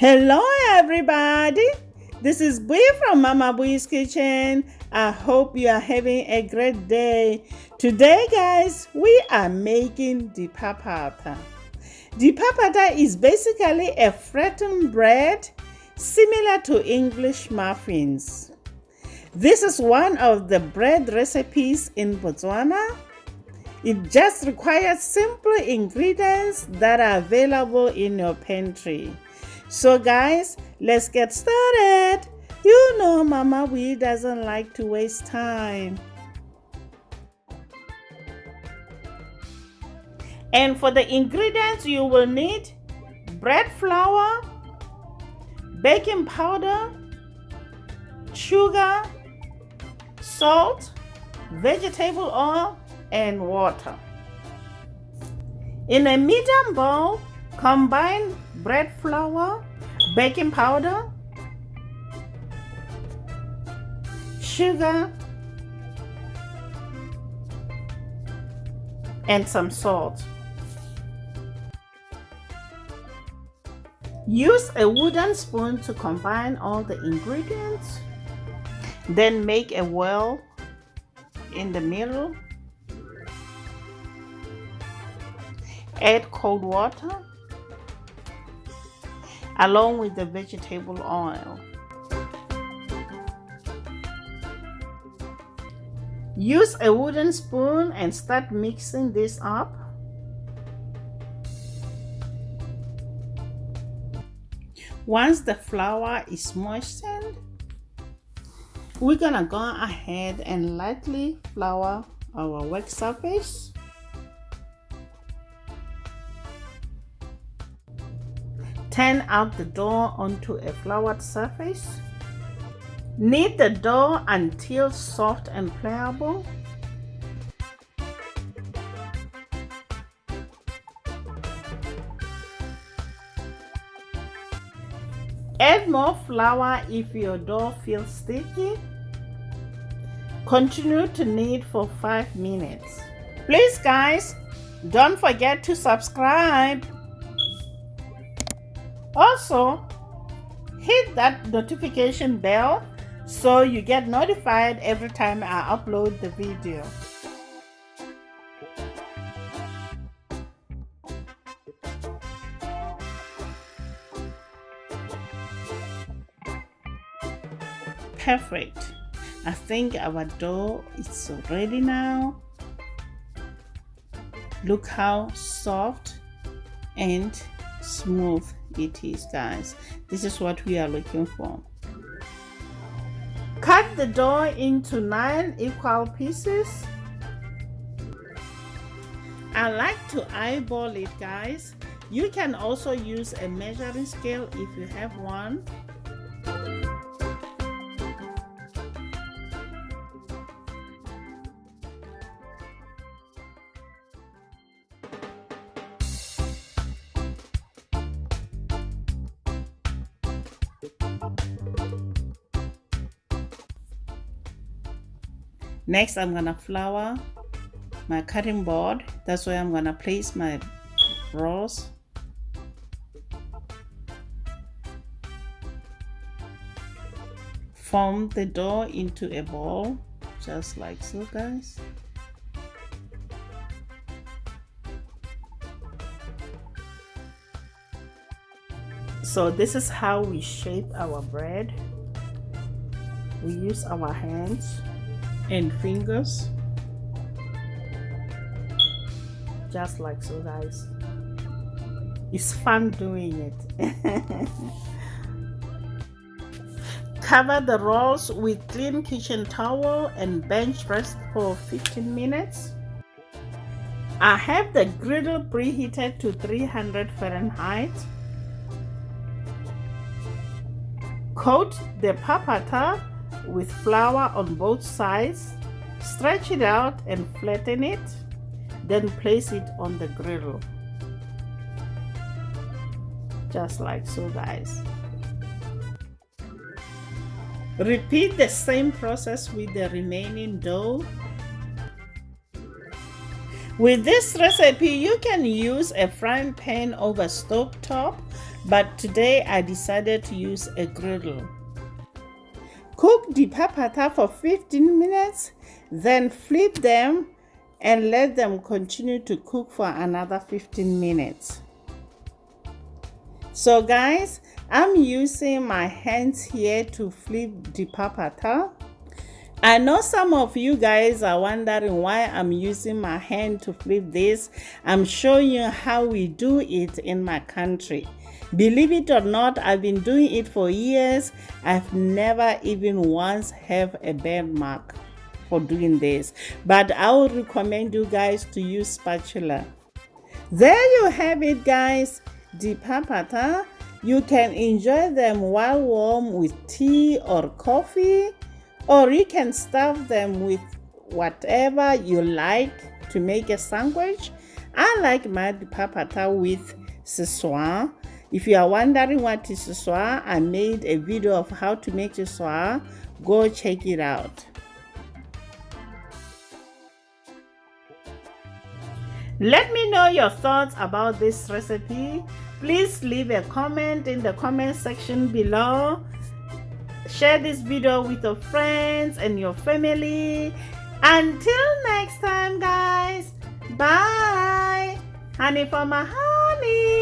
Hello everybody, this is Bui from Mama Bui's Kitchen. I hope you are having a great day. Today guys, we are making Diphaphatha. Diphaphatha is basically a flattened bread similar to English muffins. This is one of the bread recipes in Botswana. It just requires simple ingredients that are available in your pantry. So guys, let's get started. You know Mama Bui doesn't like to waste time. And for the ingredients you will need bread flour, baking powder, sugar, salt, vegetable oil, and water. In a medium bowl, combine bread flour, baking powder, sugar, and some salt. Use a wooden spoon to combine all the ingredients. Then make a well in the middle. Add cold water along with the vegetable oil. Use a wooden spoon and start mixing this up. Once the flour is moistened, we're gonna go ahead and lightly flour our work surface. Turn out the dough onto a floured surface. Knead the dough until soft and pliable. Add more flour if your dough feels sticky. Continue to knead for 5 minutes. Please guys, don't forget to subscribe. Also, hit that notification bell so you get notified every time I upload the video. Perfect. I think our dough is ready now. Look how soft and smooth it is, guys. This is what we are looking for. Cut the dough into 9 equal pieces. I like to eyeball it, guys. You can also use a measuring scale if you have one. Next, I'm gonna flour my cutting board. That's where I'm gonna place my rolls. Form the dough into a ball, just like so, guys. So this is how we shape our bread. We use our hands and fingers, just like so, guys. It's fun doing it. Cover the rolls with clean kitchen towel and bench rest for 15 minutes. I have the griddle preheated to 300 Fahrenheit. Coat the Phaphatha with flour on both sides. Stretch it out and flatten it. Then place it on the griddle. Just like so, guys. Repeat the same process with the remaining dough. With this recipe, you can use a frying pan over stove top but today I decided to use a griddle. Cook Diphaphatha for 15 minutes, then flip them and let them continue to cook for another 15 minutes. So guys, I'm using my hands here to flip Diphaphatha. I know some of you guys are wondering why I'm using my hand to flip this. I'm showing you how we do it in my country. Believe it or not, I've been doing it for years. I've never even once have a burn mark for doing this. But I would recommend you guys to use spatula. There you have it, guys. Diphaphatha. You can enjoy them while warm with tea or coffee, or you can stuff them with whatever you like to make a sandwich. I like my Diphaphatha with siswa. If you are wondering what is siswa, I made a video of how to make siswa. Go check it out. Let me know your thoughts about this recipe. Please leave a comment in the comment section below. Share this video with your friends and your family. Until next time, guys. Bye. Honey for my honey.